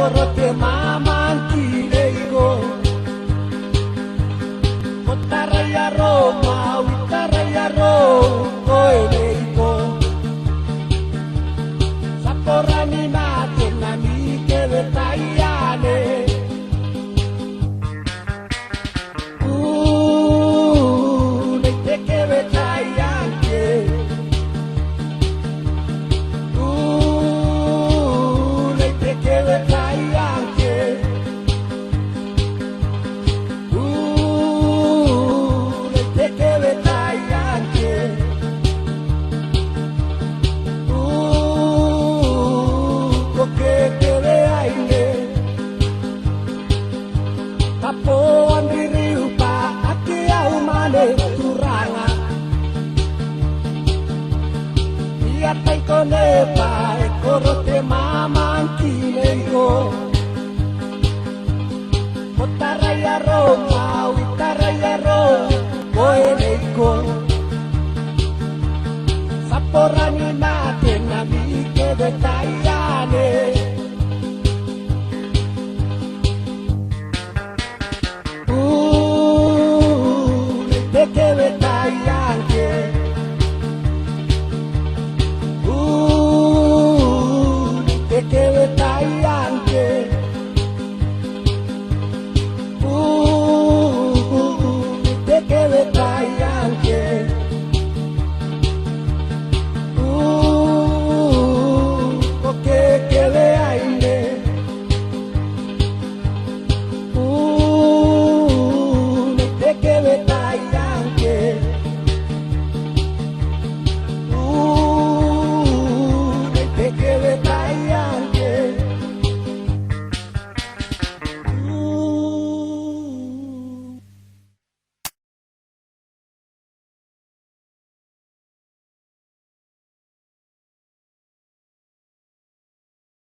koro te maman kireigo Kotaraya ro mautaraya ro koereigo Saporani mate nani kebe tayane Neite kebe tayanke Neite kebe tayanke Neite kebe tayanke Koke kebe aine Tapo andiriu pa ake au mane turanga Ia tai kone pa e koro te maman kileigo Kotaraya ro mau itaraya ro koe leiko Saporani na